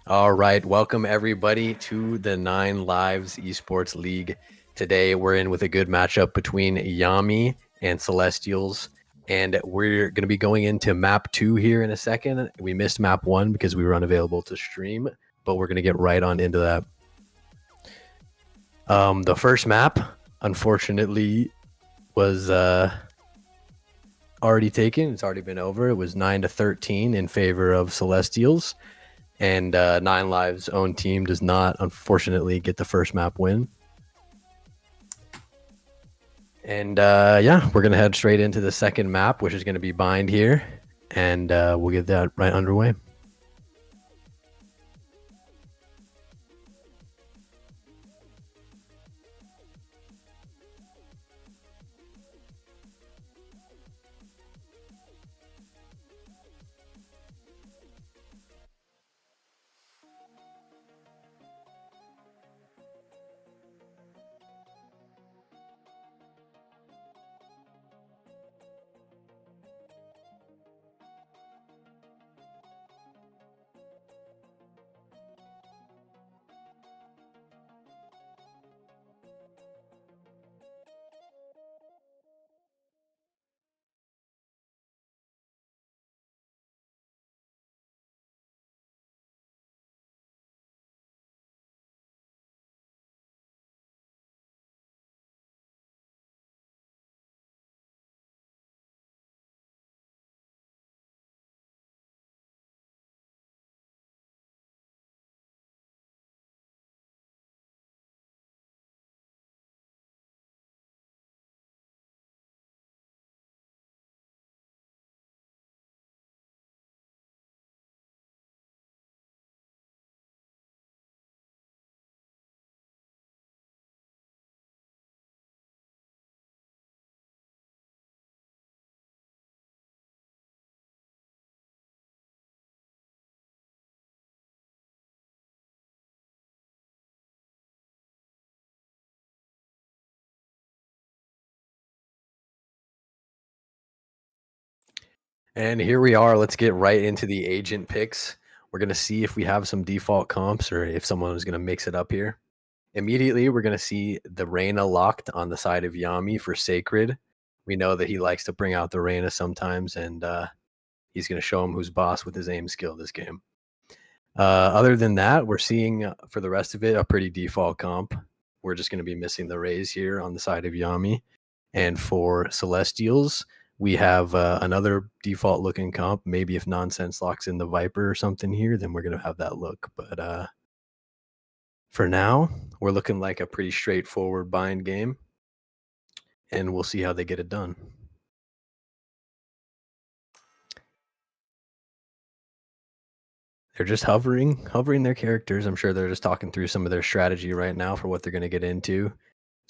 All right, welcome everybody to the IXLives Esports League. Today we're in with a good matchup between Yami and Celestials, and we're going to be going into map 2 here in a second. We missed map 1 because we were unavailable to stream, but we're going to get right on into that. The first map, unfortunately, was already taken. It's already been over. It was 9-13 in favor of Celestials. And IXLives' own team does not, unfortunately, get the first map win. And yeah, we're going to head straight into the second map, which is going to be Bind here. And we'll get that right underway. And here we are. Let's get right into the agent picks. We're going to see if we have some default comps or if someone is going to mix it up here. Immediately, we're going to see the Reyna locked on the side of Yami for Sacred. We know that he likes to bring out the Reyna sometimes, and he's going to show him who's boss with his aim skill this game. Other than that, we're seeing for the rest of it a pretty default comp. We're just going to be missing the Rays here on the side of Yami. And for Celestials, we have another default looking comp. Maybe if Nonsense locks in the Viper or something here, then we're going to have that look. But for now, we're looking like a pretty straightforward bind game. And we'll see how they get it done. They're just hovering their characters. I'm sure they're just talking through some of their strategy right now for what they're going to get into.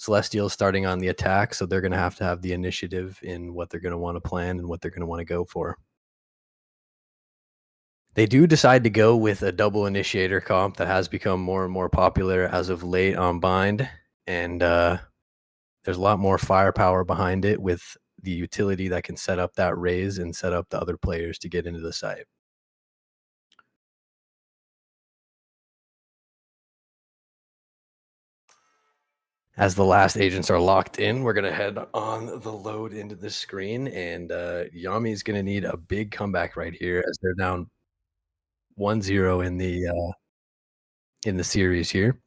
Celestial's starting on the attack, so they're going to have the initiative in what they're going to want to plan and what they're going to want to go for. They do decide to go with a double initiator comp that has become more and more popular as of late on Bind, and there's a lot more firepower behind it with the utility that can set up that raise and set up the other players to get into the site. As the last agents are locked in, we're going to head on the load into the screen, and Yami is going to need a big comeback right here as they're down 1-0 in the series here.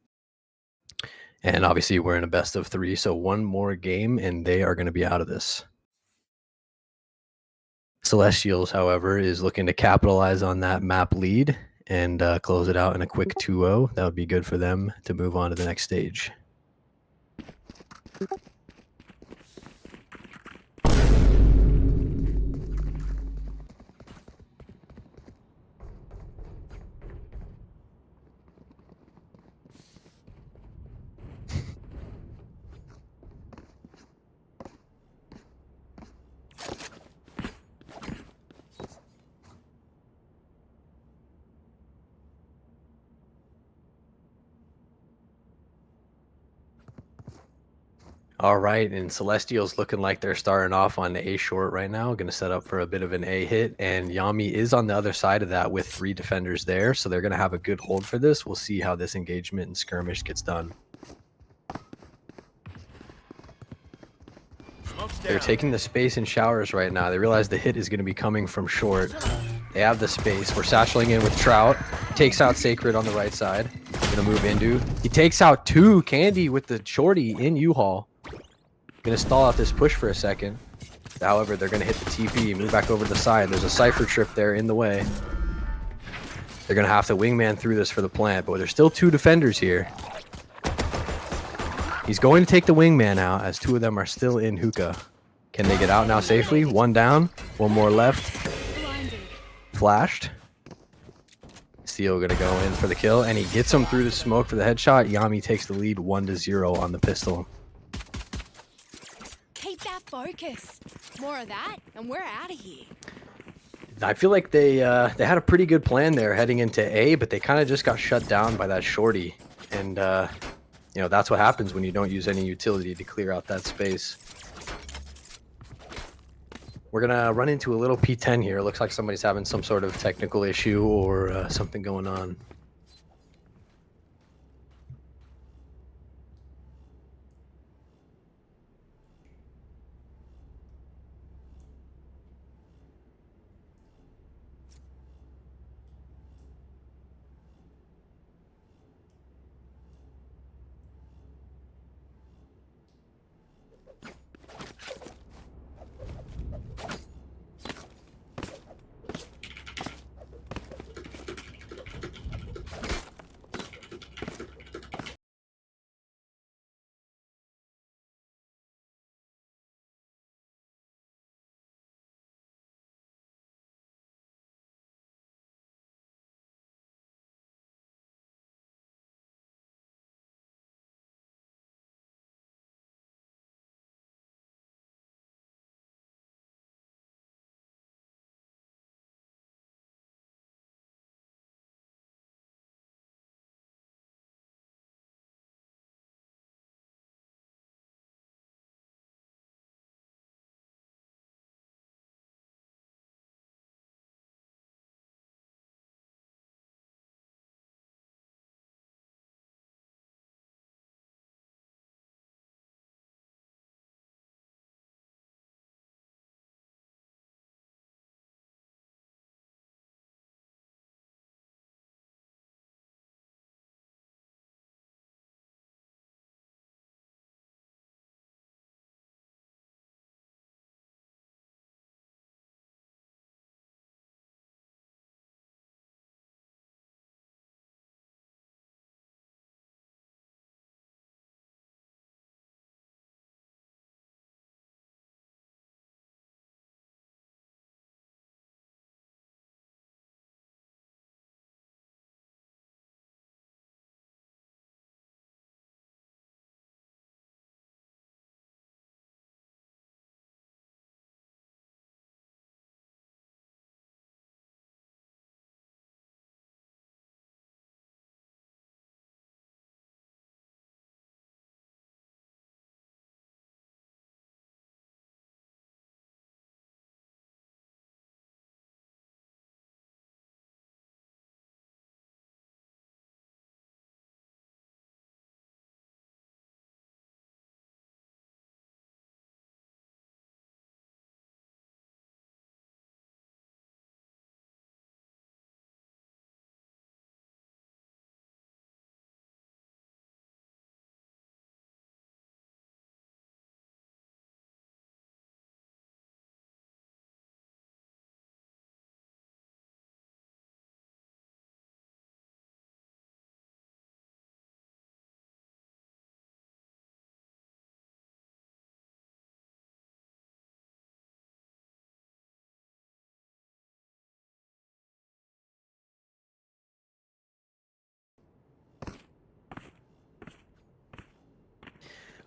And obviously we're in a best of 3, so one more game and they are going to be out of this. Celestials, however, is looking to capitalize on that map lead and close it out in a quick 2-0. That would be good for them to move on to the next stage. All right, and Celestial's looking like they're starting off on A short right now. Going to set up for a bit of an A hit, and Yami is on the other side of that with 3 defenders there, so they're going to have a good hold for this. We'll see how this engagement and skirmish gets done. They're taking the space in showers right now. They realize the hit is going to be coming from short. They have the space. We're satcheling in with Trout. Takes out Sacred on the right side. Gonna move into. He takes out 2 Candy with the shorty in U-Haul. Gonna stall out this push for a second. However, they're gonna hit the TP, move back over to the side. There's a Cypher trip there in the way. They're gonna have to wingman through this for the plant, but there's still 2 defenders here. He's going to take the wingman out as 2 of them are still in hookah. Can they get out now safely? 1 down, 1 more left. Flashed. Steel gonna go in for the kill, and he gets him through the smoke for the headshot. Yami takes the lead 1-0 on the pistol. Keep that focus. More of that, and we're out of here. I feel like they had a pretty good plan there heading into A, but they kind of just got shut down by that shorty. And you know, that's what happens when you don't use any utility to clear out that space. We're gonna run into a little P10 here. It looks like somebody's having some sort of technical issue or something going on.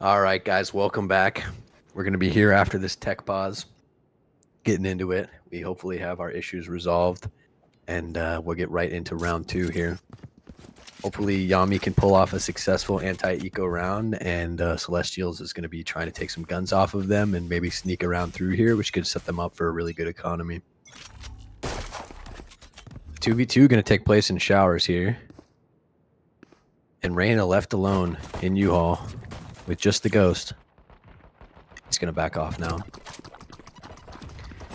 All right, guys, welcome back. We're going to be here after this tech pause, getting into it. We hopefully have our issues resolved, and we'll get right into round 2 here. Hopefully Yami can pull off a successful anti-eco round, and Celestials is going to be trying to take some guns off of them and maybe sneak around through here, which could set them up for a really good economy. 2v2 going to take place in showers here. And Reyna left alone in U-Haul with just the ghost. He's going to back off now.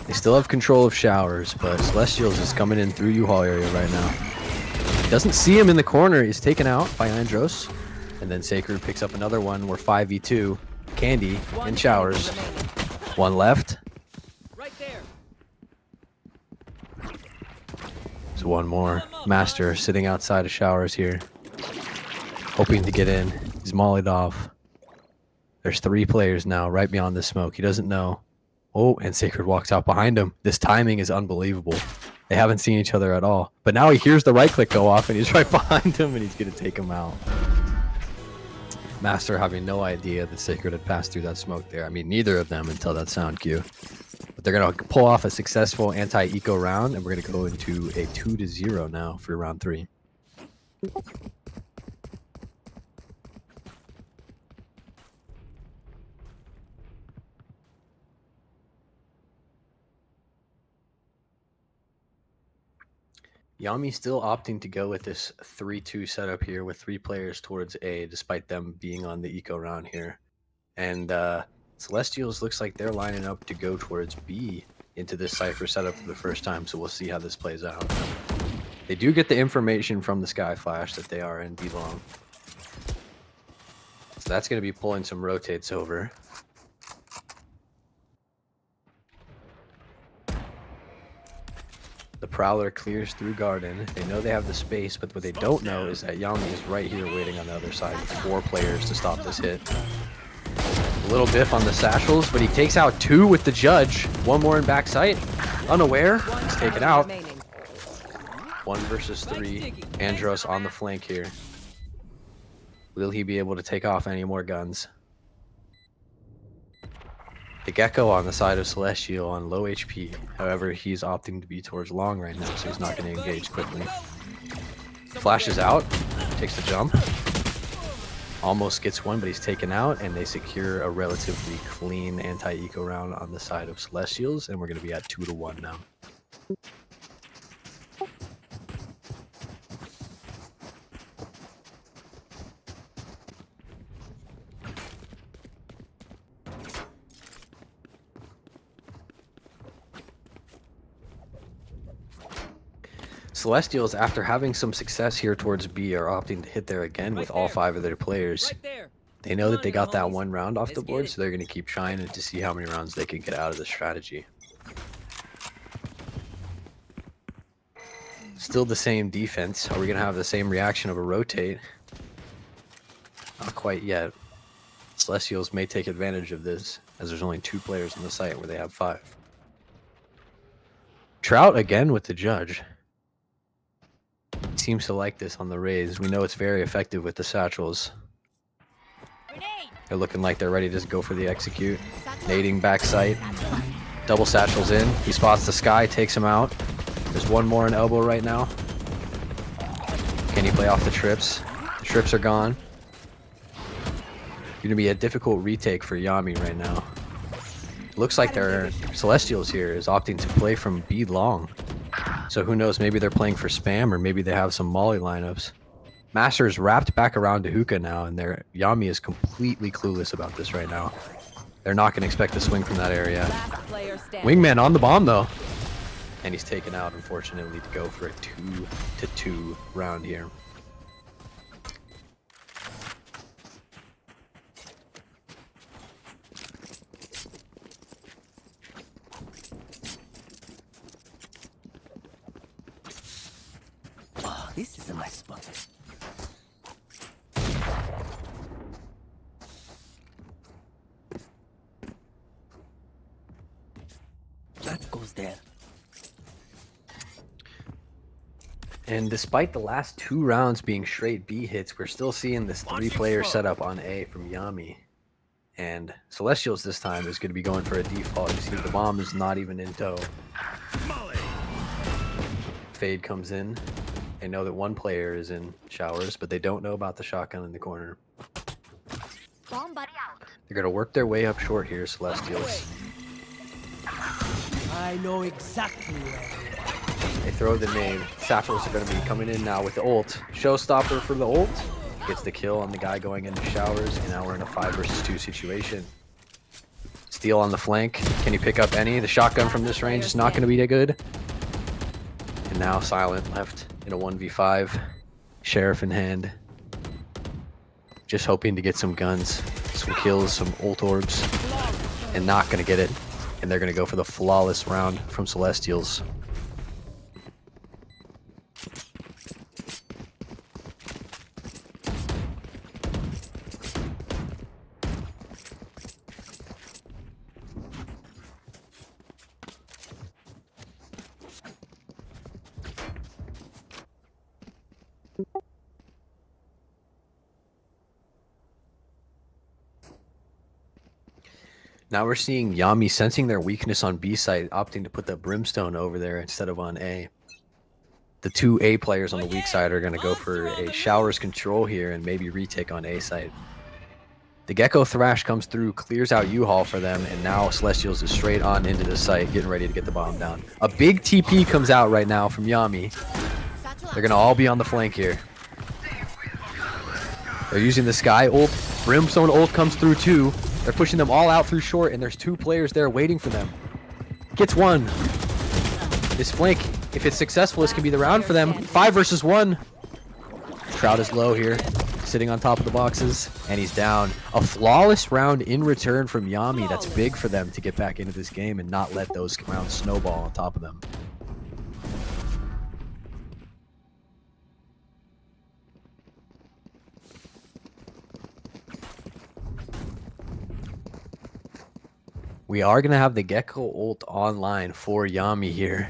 They still have control of showers, but Celestials is coming in through U-Haul area right now. Doesn't see him in the corner. He's taken out by Andros. And then Sacred picks up another one. We're 5v2. Candy in showers. One left. Right there. So one more. Master sitting outside of showers here. Hoping to get in. He's mollied off. There's 3 players now right beyond the smoke. He doesn't know. Oh, and Sacred walks out behind him. This timing is unbelievable. They haven't seen each other at all. But now he hears the right click go off, and he's right behind him, and he's going to take him out. Master having no idea that Sacred had passed through that smoke there. I mean, neither of them until that sound cue. But they're going to pull off a successful anti-eco round, and we're going to go into a 2-0 now for round 3. Yami still opting to go with this 3-2 setup here with 3 players towards A, despite them being on the eco round here. And Celestials looks like they're lining up to go towards B into this Cypher setup for the first time, so we'll see how this plays out. They do get the information from the Sky Flash that they are in B long. So that's going to be pulling some rotates over. The Prowler clears through Garden. They know they have the space, but what they don't know is that Yami is right here waiting on the other side with 4 players to stop this hit. A little biff on the satchels, but he takes out 2 with the Judge. 1 more in backside. Unaware. He's taken out. 1 versus 3. Andros on the flank here. Will he be able to take off any more guns? The Gecko on the side of Celestial on low HP. However, he's opting to be towards long right now, so he's not going to engage quickly. Flashes out, takes the jump. Almost gets one, but he's taken out, and they secure a relatively clean anti-eco round on the side of Celestials, and we're going to be at 2-1 now. Celestials, after having some success here towards B, are opting to hit there again with all 5 of their players. They know that they got that 1 round off the board, so they're going to keep trying to see how many rounds they can get out of the strategy. Still the same defense. Are we going to have the same reaction of a rotate? Not quite yet. Celestials may take advantage of this, as there's only 2 players on the site where they have 5. Trout again with the Judge. Seems to like this on the Rays. We know it's very effective with the satchels. They're looking like they're ready to just go for the execute. Nading back sight. Double satchels in. He spots the Sky, takes him out. There's 1 more in elbow right now. Can he play off the trips? The trips are gone. Going to be a difficult retake for Yami right now. Looks like their Celestials here is opting to play from B long. So who knows, maybe they're playing for spam, or maybe they have some Molly lineups. Master is wrapped back around to Hookah now, and their Yami is completely clueless about this right now. They're not going to expect to swing from that area. Wingman on the bomb, though. And he's taken out, unfortunately, to go for a 2-2 round here. This is a nice spot. That goes there. And despite the last 2 rounds being straight B hits, we're still seeing this 3-player setup on A from Yami. And Celestials this time is going to be going for a default. You see the bomb is not even in tow. Fade comes in. They know that one player is in showers, but they don't know about the shotgun in the corner. Bomb buddy out. They're going to work their way up short here, Celestials. I know exactly where They throw the nade. Satchels are going to be coming in now with the ult. Showstopper for the ult. Gets the kill on the guy going into showers, and now we're in a 5 versus 2 situation. Steal on the flank. Can he pick up any? The shotgun from this range is not going to be that good. And now Silent left in a 1v5. Sheriff in hand. Just hoping to get some guns, some kills, some ult orbs. And not going to get it. And they're going to go for the flawless round from Celestials. Now we're seeing Yami sensing their weakness on B site, opting to put the Brimstone over there instead of on A. The 2 A players on the weak side are going to go for a Showers control here and maybe retake on A site. The Gecko Thrash comes through, clears out U-Haul for them, and now Celestials is straight on into the site, getting ready to get the bomb down. A big TP comes out right now from Yami. They're going to all be on the flank here. They're using the Sky ult. Brimstone ult comes through too. They're pushing them all out through short, and there's 2 players there waiting for them. Gets one. This flank, if it's successful, this can be the round for them. 5 versus 1. Shroud is low here, sitting on top of the boxes, and he's down. A flawless round in return from Yami. That's big for them to get back into this game and not let those rounds snowball on top of them. We are going to have the Gecko ult online for Yami here.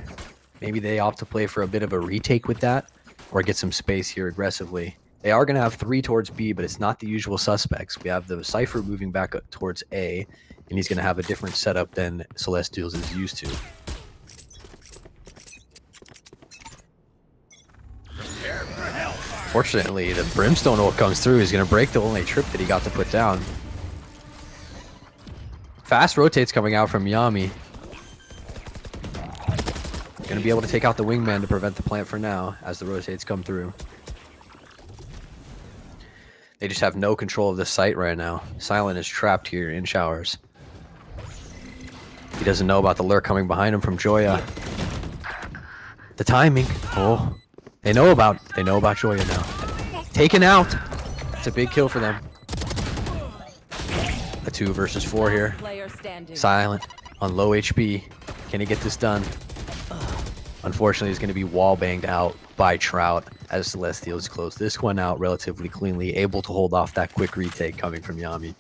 Maybe they opt to play for a bit of a retake with that or get some space here aggressively. They are going to have 3 towards B, but it's not the usual suspects. We have the Cypher moving back up towards A, and he's going to have a different setup than Celestials is used to. Fortunately, the Brimstone ult comes through. He's going to break the only trip that he got to put down. Fast rotates coming out from Yami. Going to be able to take out the wingman to prevent the plant for now as the rotates come through. They just have no control of this site right now. Silent is trapped here in showers. He doesn't know about the lurk coming behind him from Joya. The timing. Oh, they know about Joya now. Taken out. It's a big kill for them. A 2 versus 4 here. Silent on low HP. Can he get this done? Unfortunately, he's going to be wall banged out by Trout as Celestials close this one out relatively cleanly, able to hold off that quick retake coming from Yami.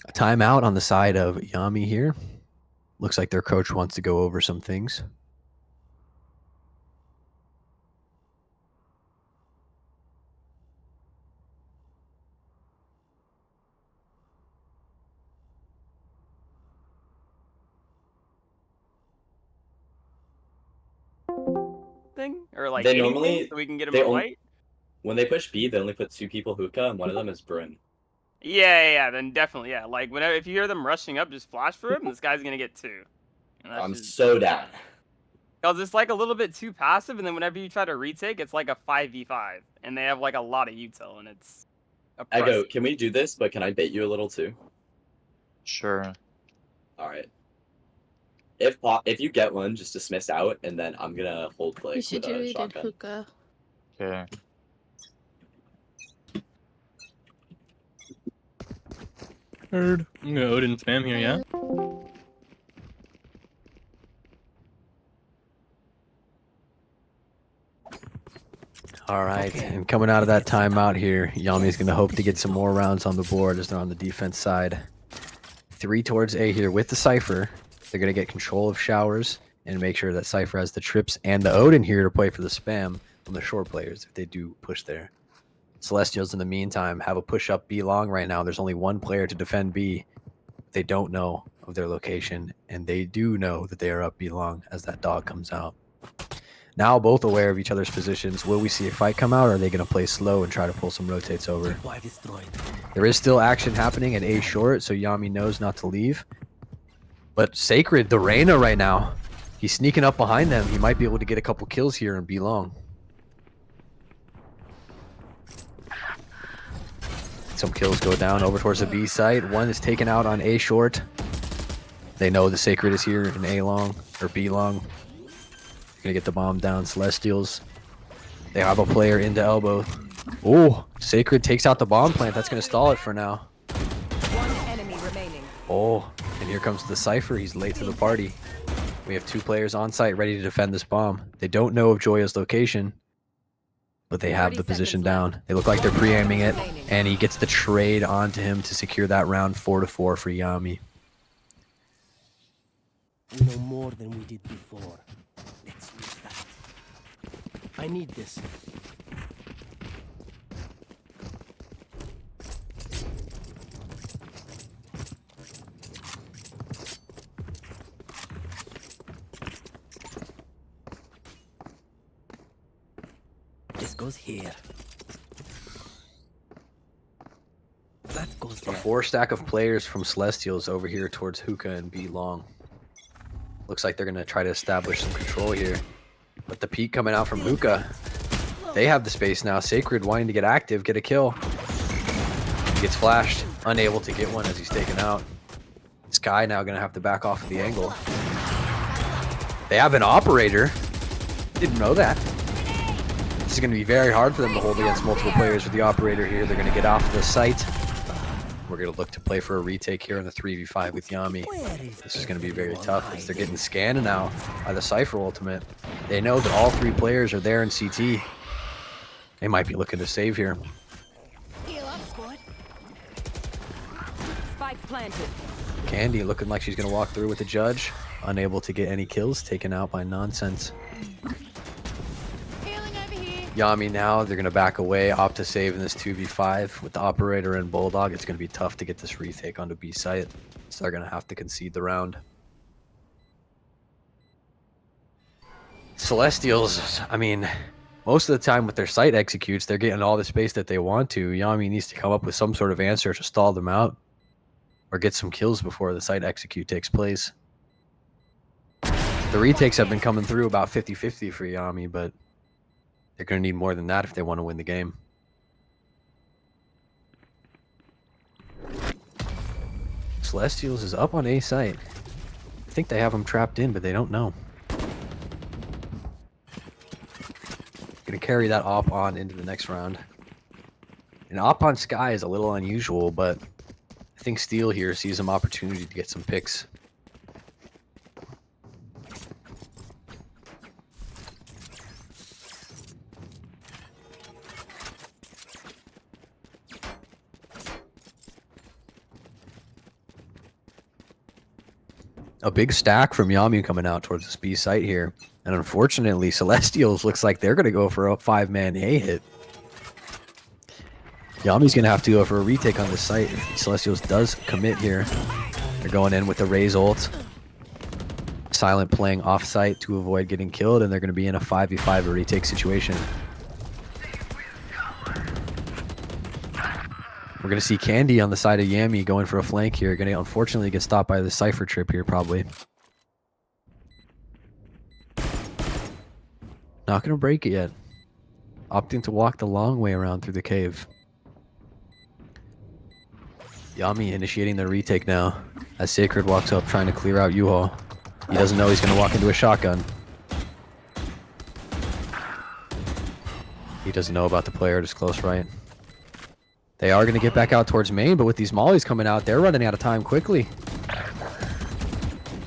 A timeout on the side of Yami here. Looks like their coach wants to go over some things. Thing or like They anything normally- so we can get him they a on- fight? When they push B, they only put 2 people hookah, and one of them is Bryn. Yeah, then definitely, yeah. Like whenever if you hear them rushing up, just flash for him. This guy's gonna get 2. I'm so down. Because it's like a little bit too passive, and then whenever you try to retake, it's like a 5v5, and they have like a lot of util, and it's. Echo, oppressive. can we do this, but can I bait you a little too? Sure. Alright. If you get one, just dismiss out, and then I'm gonna hold play You with should do a it in shotgun. hookah. Okay. Heard. I'm gonna Odin spam here, yeah? All right, and coming out of that timeout here, Yami's going to hope to get some more rounds on the board as they're on the defense side. 3 towards A here with the Cypher. They're going to get control of showers and make sure that Cypher has the trips and the Odin here to play for the spam from the short players if they do push there. Celestials, in the meantime, have a push up B long right now. There's only one player to defend B. They don't know of their location, and they do know that they are up B long as that dog comes out. Now both aware of each other's positions. Will we see a fight come out, or are they going to play slow and try to pull some rotates over? There is still action happening at A short, so Yami knows not to leave. But Sacred, the Reyna right now, he's sneaking up behind them. He might be able to get a couple kills here and be long. Some kills go down over towards the B site. One is taken out on A short. They know the Sacred is here in A long, or B long. They're gonna get the bomb down. Celestials, they have a player into elbow. Oh, Sacred takes out the bomb plant. That's gonna stall it for now. One enemy remaining. Oh, and here comes the Cypher. He's late to the party. We have 2 players on site ready to defend this bomb. They don't know of Joya's location, but they have the position down. They look like they're pre-aiming it, and he gets the trade onto him to secure that round 4-4 for Yami. We know more than we did before. Let's use that. I need this. This goes here. That goes A there. 4 stack of players from Celestials over here towards Hookah and B long. Looks like they're going to try to establish some control here. But the peek coming out from Hookah. They have the space now. Sacred wanting to get active, get a kill. He gets flashed. Unable to get one as he's taken out. Sky now going to have to back off of the angle. They have an operator. Didn't know that. This is going to be very hard for them to hold against multiple players with the operator here. They're going to get off the site. We're going to look to play for a retake here in the 3v5 with Yami. This is going to be very tough as they're getting scanned now by the Cypher ultimate. They know that all 3 players are there in CT. They might be looking to save here. Heal up, squad. Spike planted. Candy looking like she's going to walk through with the judge. Unable to get any kills, taken out by nonsense. Healing over here. Yami now, they're going to back away, opt to save in this 2v5. With the operator and Bulldog, it's going to be tough to get this retake onto B site. So they're going to have to concede the round. Celestials, I mean, most of the time with their site executes, they're getting all the space that they want to. Yami needs to come up with some sort of answer to stall them out or get some kills before the site execute takes place. The retakes have been coming through about 50-50 for Yami, but they're going to need more than that if they want to win the game. Celestials is up on A site. I think they have him trapped in, but they don't know. Going to carry that op on into the next round. An op on Sky is a little unusual, but I think Steel here sees some opportunity to get some picks. A big stack from Yami coming out towards this B site here. And unfortunately, Celestials looks like they're going to go for a 5-man A hit. Yami's going to have to go for a retake on this site if Celestials does commit here. They're going in with the Raze ult. Silent playing off site to avoid getting killed, and they're going to be in a 5v5 retake situation. We're going to see Candy on the side of Yami going for a flank here. Going to unfortunately get stopped by the Cypher trip here, probably. Not going to break it yet. Opting to walk the long way around through the cave. Yami initiating the retake now. As Sacred walks up trying to clear out U-Haul. He doesn't know he's going to walk into a shotgun. He doesn't know about the player at his close right. They are going to get back out towards main, but with these mollies coming out, they're running out of time quickly.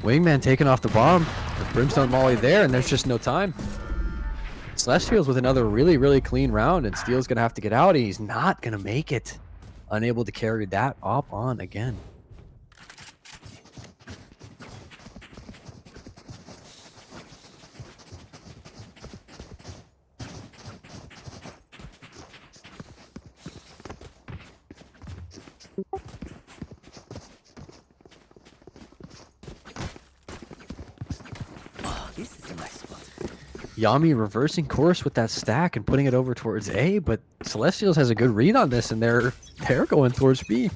Wingman taking off the bomb. The Brimstone molly there, and there's just no time. Celestials with another really, really clean round, and Steel's going to have to get out. He's not going to make it. Unable to carry that op on again. Yami reversing course with that stack and putting it over towards A, but Celestials has a good read on this, and they're going towards B.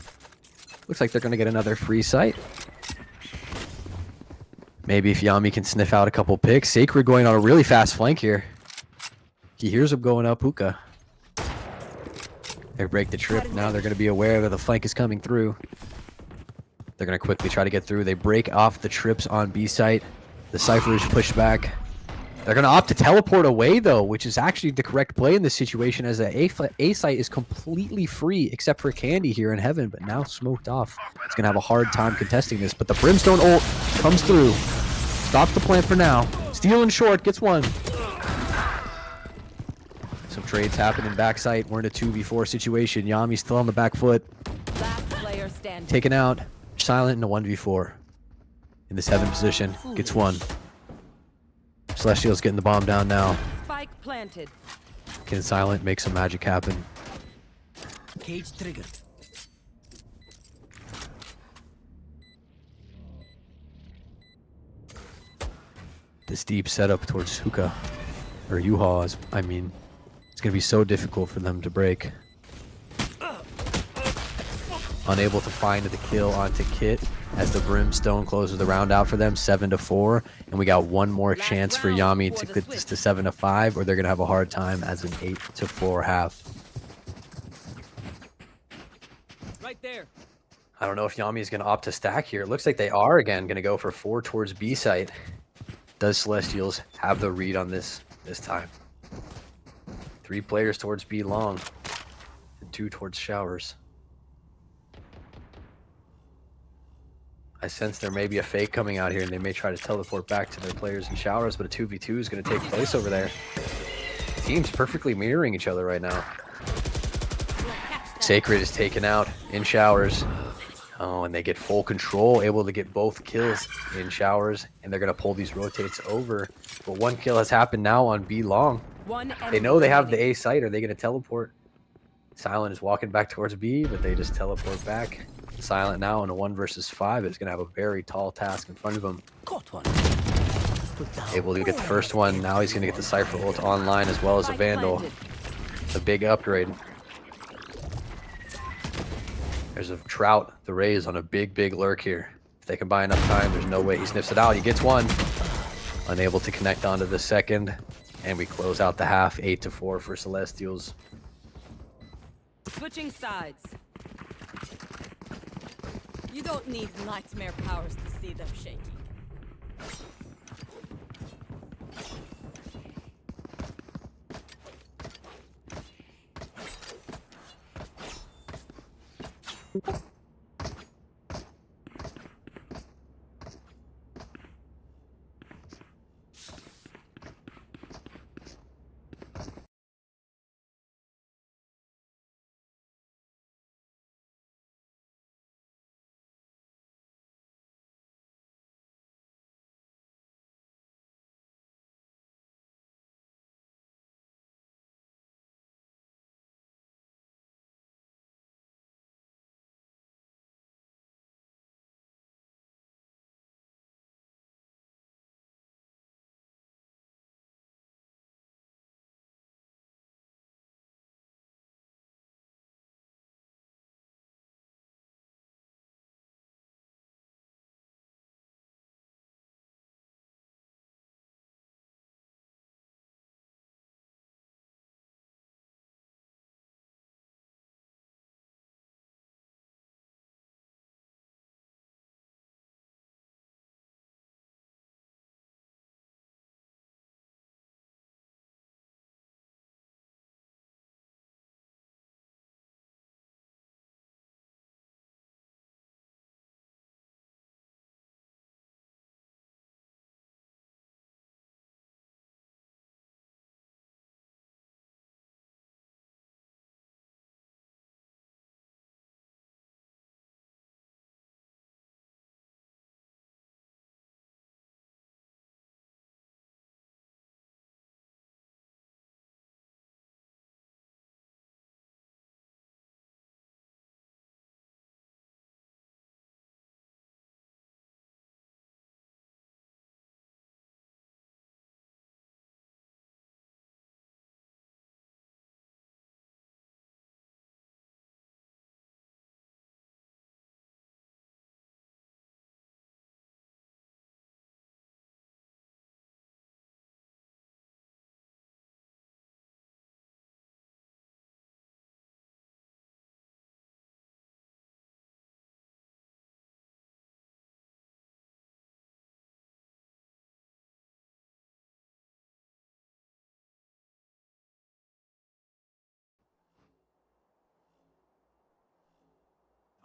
Looks like they're going to get another free site. Maybe if Yami can sniff out a couple picks. Sacred going on a really fast flank here. He hears him going up hookah. They break the trip. Now they're going to be aware that the flank is coming through. They're going to quickly try to get through. They break off the trips on B site. The Cypher is pushed back. They're going to opt to teleport away, though, which is actually the correct play in this situation, as the A site is completely free, except for Candy here in Heaven, but now smoked off. It's going to have a hard time contesting this, but the Brimstone ult comes through. Stops the plant for now. Stealing short, gets one. Some trades happen in backside. We're in a 2v4 situation. Yami's still on the back foot. Last player standing. Taken out. Silent in a 1v4. In this Heaven position. Gets one. Celestial's getting the bomb down now. Spike planted. Can Silent make some magic happen? Cage triggered. This deep setup towards Hookah. Or Yuha, I mean. It's going to be so difficult for them to break. Unable to find the kill onto Kit as the Brimstone closes the round out for them, 7-4. And we got one more chance for Yami to get this to 7-5, or they're going to have a hard time as an 8-4 half. Right there. I don't know if Yami is going to opt to stack here. It looks like they are again going to go for 4 towards B site. Does Celestials have the read on this time? 3 players towards B long, and 2 towards showers. I sense there may be a fake coming out here, and they may try to teleport back to their players in showers, but a 2v2 is going to take place over there. Teams perfectly mirroring each other right now. Sacred is taken out in showers. Oh, and they get full control, able to get both kills in showers, and they're going to pull these rotates over. But one kill has happened now on B long. They know they have the A site. Are they going to teleport? Silent is walking back towards B, but they just teleport back. Silent now in a 1 versus 5 is going to have a very tall task in front of him. Caught one. Able to get the first one. Now he's going to get the Cypher ult online as well as a Vandal. A big upgrade. There's a Trout, the Rays on a big lurk here. If they can buy enough time, there's no way he sniffs it out. He gets one. Unable to connect onto the second. And we close out the half, 8-4 for Celestials. Switching sides. You don't need nightmare powers to see them shaking.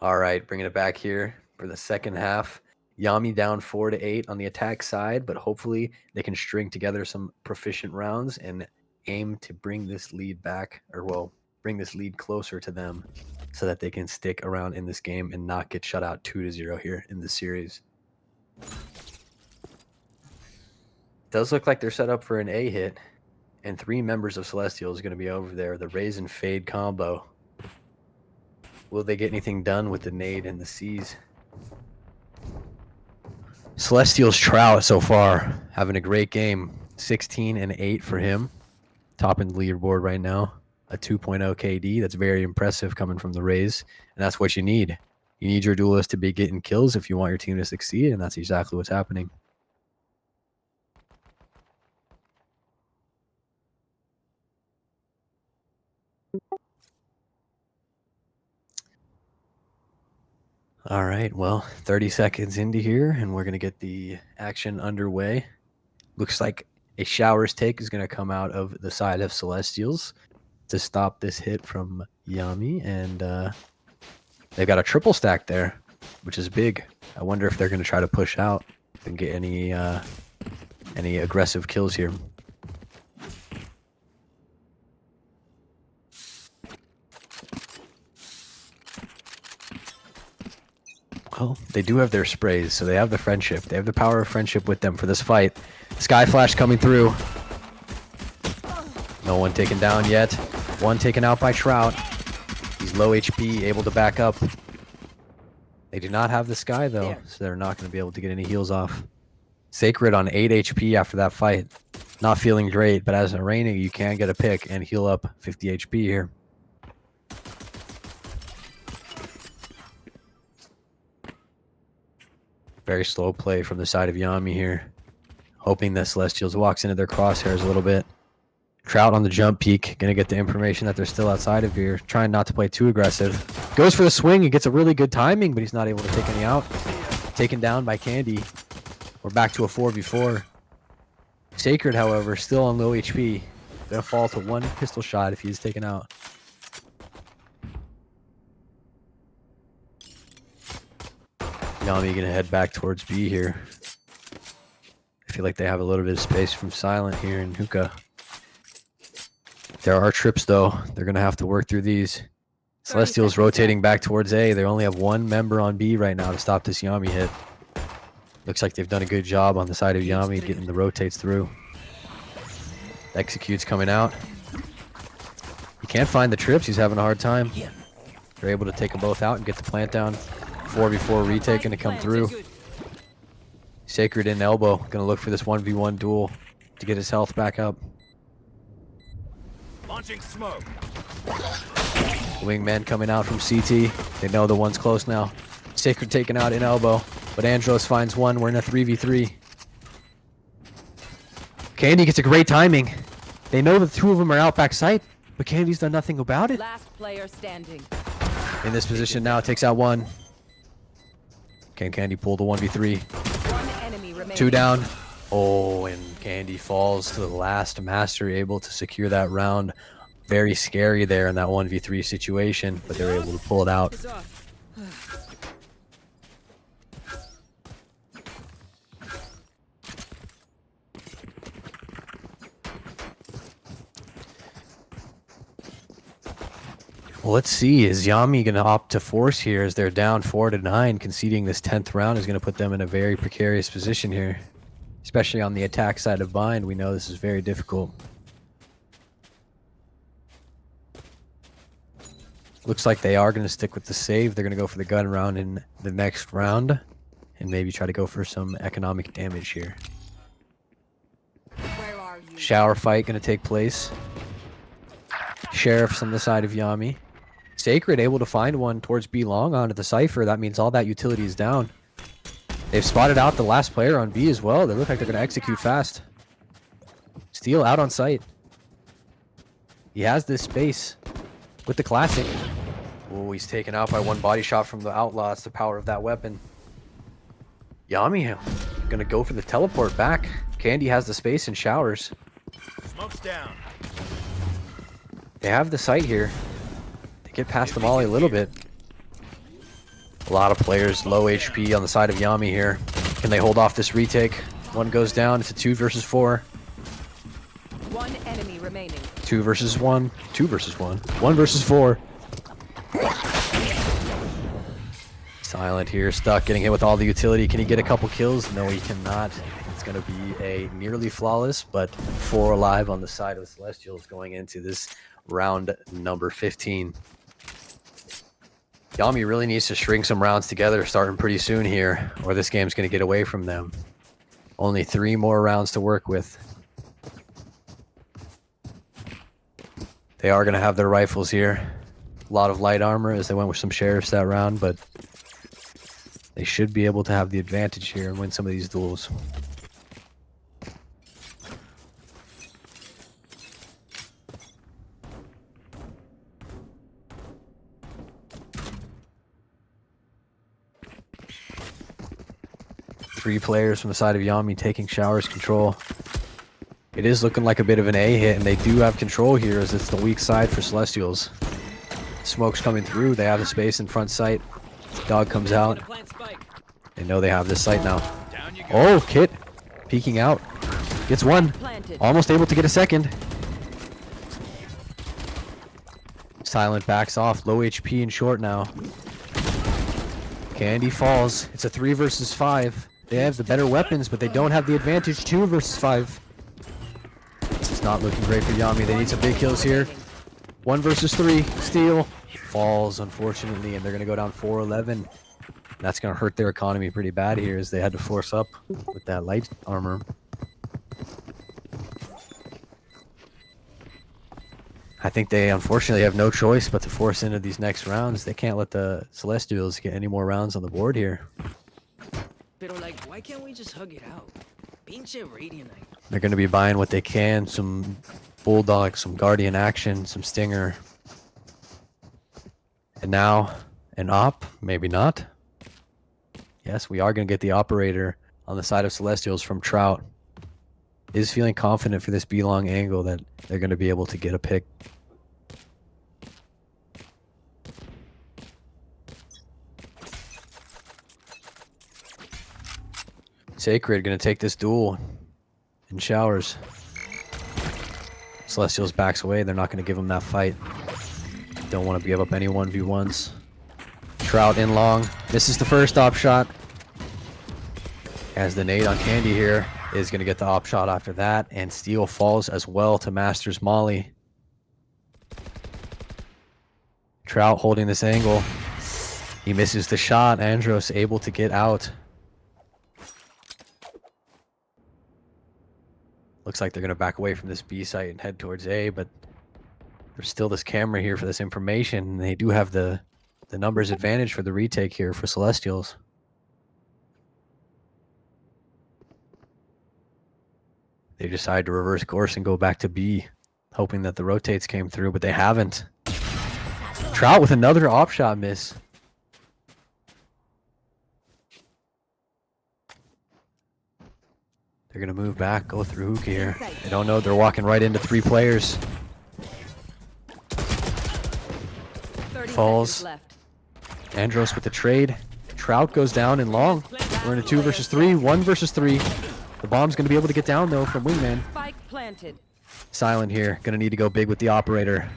All right, bringing it back here for the second half. Yami down 4-8 on the attack side, but hopefully they can string together some proficient rounds and aim to bring this lead back, or well, bring this lead closer to them so that they can stick around in this game and not get shut out 2-0 here in this series. Does look like they're set up for an A hit, and 3 members of Celestial is going to be over there. The Raise and Fade combo. Will they get anything done with the nade and the C's? Celestial's Trout so far having a great game. 16-8 for him. Topping the leaderboard right now. A 2.0 KD. That's very impressive coming from the Rays. And that's what you need. You need your duelist to be getting kills if you want your team to succeed, and that's exactly what's happening. All right, well, 30 seconds into here, and we're going to get the action underway. Looks like a Shower's Take is going to come out of the side of Celestials to stop this hit from Yami, and they've got a triple stack there, which is big. I wonder if they're going to try to push out and get any aggressive kills here. Well, they do have their sprays, so they have the friendship. They have the power of friendship with them for this fight. Sky Flash coming through. No one taken down yet. One taken out by Trout. He's low HP, able to back up. They do not have the Sky, though, so they're not going to be able to get any heals off. Sacred on 8 HP after that fight. Not feeling great, but as an Arena, you can get a pick and heal up 50 HP here. Very slow play from the side of Yami here. Hoping that Celestials walks into their crosshairs a little bit. Trout on the jump peak. Going to get the information that they're still outside of here. Trying not to play too aggressive. Goes for the swing and gets a really good timing, but he's not able to take any out. Taken down by Candy. We're back to a 4v4. Sacred, however, still on low HP. Going to fall to 1 pistol shot if he's taken out. Yami gonna head back towards B here. I feel like they have a little bit of space from Silent here in Hookah. There are trips though. They're gonna have to work through these. Celestial's rotating back towards A. They only have 1 member on B right now to stop this Yami hit. Looks like they've done a good job on the side of Yami getting the rotates through. Execute's coming out. He can't find the trips. He's having a hard time. They're able to take them both out and get the plant down. 4v4 retake gonna come through. Sacred in elbow. Gonna look for this 1v1 duel to get his health back up. Launching smoke. Wingman coming out from CT. They know the one's close now. Sacred taken out in elbow, but Andros finds one. We're in a 3v3. Candy gets a great timing. They know the 2 of them are out back sight, but Candy's done nothing about it. Last player standing. In this position now, takes out 1. Can Candy pull the 1v3? 1 enemy remaining. 2 down. Oh, and Candy falls to the last master, able to secure that round. Very scary there in that 1v3 situation, but they're able to pull it out. Well, let's see. Is Yami going to opt to force here as they're down 4-9? Conceding this 10th round is going to put them in a very precarious position here. Especially on the attack side of Bind. We know this is very difficult. Looks like they are going to stick with the save. They're going to go for the gun round in the next round. And maybe try to go for some economic damage here. Where are you? Shower fight going to take place. Sheriff's on the side of Yami. Sacred able to find one towards B long onto the Cypher. That means all that utility is down. They've spotted out the last player on B as well. They look like they're going to execute fast. Steel out on sight. He has this space with the classic. Oh, he's taken out by 1 body shot from the Outlaw. It's the power of that weapon. Yami going to go for the teleport back. Candy has the space and showers. Smoke's down. They have the sight here. They get past the molly a little bit. A lot of players low HP on the side of Yami here. Can they hold off this retake? One goes down. It's a 2 versus 4. One enemy remaining. 2 versus 1. 2 versus 1. 1 versus 4. Silent here, stuck, getting hit with all the utility. Can he get a couple kills? No, he cannot. It's going to be a nearly flawless, but 4 alive on the side of Celestials going into this round number 15. Yami really needs to string some rounds together starting pretty soon here, or this game's going to get away from them. Only 3 more rounds to work with. They are going to have their rifles here. A lot of light armor as they went with some sheriffs that round, but they should be able to have the advantage here and win some of these duels. Three players from the side of Yami taking showers control. It is looking like a bit of an A hit, and they do have control here as it's the weak side for Celestials. Smoke's coming through. They have the space in front sight. Dog comes out. They know they have this site now. Oh, Kit peeking out. Gets one. Almost able to get a second. Silent backs off. Low HP and short now. Candy falls. It's a 3 versus 5. They have the better weapons, but they don't have the advantage. 2 versus 5. This is not looking great for Yami. They need some big kills here. 1 versus 3. Steal. Falls, unfortunately, and they're going to go down 4-11. That's going to hurt their economy pretty bad here as they had to force up with that light armor. I think they unfortunately have no choice but to force into these next rounds. They can't let the Celestials get any more rounds on the board here. Pero like, why can't we just hug it out? Pinche Radianite. They're going to be buying what they can. Some Bulldog, some Guardian Action, some Stinger. And now, an op? Maybe not. Yes, we are going to get the Operator on the side of Celestials from Trout. Is feeling confident for this B-long angle that they're going to be able to get a pick. Sacred going to take this duel in showers. Celestials backs away. They're not going to give him that fight. Don't want to give up any 1v1s. Trout in long. Misses the first op shot. As the nade on Candy here is going to get the op shot after that. And Steel falls as well to Master's Molly. Trout holding this angle. He misses the shot. Andros able to get out. Looks like they're going to back away from this B site and head towards A, but there's still this camera here for this information. They do have the numbers advantage for the retake here for Celestials. They decide to reverse course and go back to B, hoping that the rotates came through, but they haven't. Trout with another op shot miss. They're going to move back, go through hook here. They don't know. They're walking right into 3 players. Falls. Andros with the trade. Trout goes down in long. We're in a 2 versus 3. 1 versus 3. The bomb's going to be able to get down, though, from Wingman. Spike planted. Silent here. Going to need to go big with the Operator.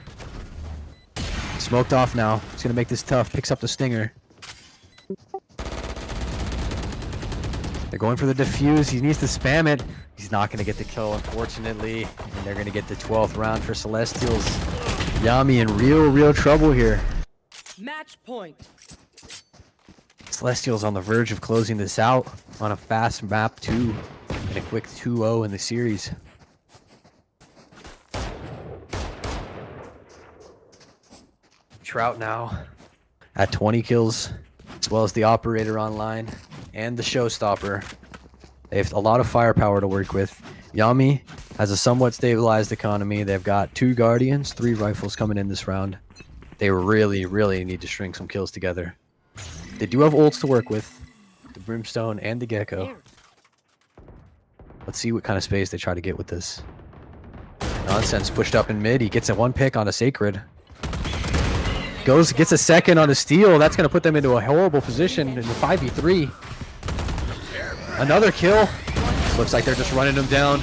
Smoked off now. It's going to make this tough. Picks up the Stinger. They're going for the defuse. He needs to spam it. He's not going to get the kill, unfortunately. And they're going to get the 12th round for Celestials. Yami in real trouble here. Match point. Celestials on the verge of closing this out on a fast map 2 and a quick 2-0 in the series. Trout now at 20 kills, as well as the Operator online and the Showstopper. They have a lot of firepower to work with. Yami has a somewhat stabilized economy. They've got 2 Guardians, 3 rifles coming in this round. They really need to string some kills together. They do have ults to work with, the Brimstone and the Gecko. Let's see what kind of space they try to get with this. Nonsense pushed up in mid. He gets a 1 pick on a Sacred. gets a second on a steal. That's going to put them into a horrible position in the 5v3. Another kill. Looks like they're just running them down.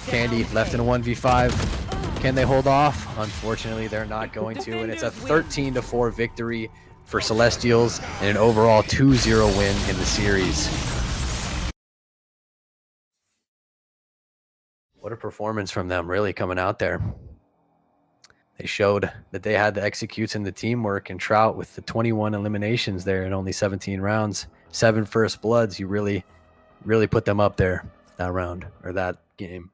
Candy left in a 1v5. Can they hold off? Unfortunately, they're not going to, and it's a 13-4 victory for Celestials and an overall 2-0 win in the series. What a performance from them, really coming out there. They showed that they had the executes and the teamwork, and Trout with the 21 eliminations there in only 17 rounds, 7 first bloods. You really put them up there that round or that game.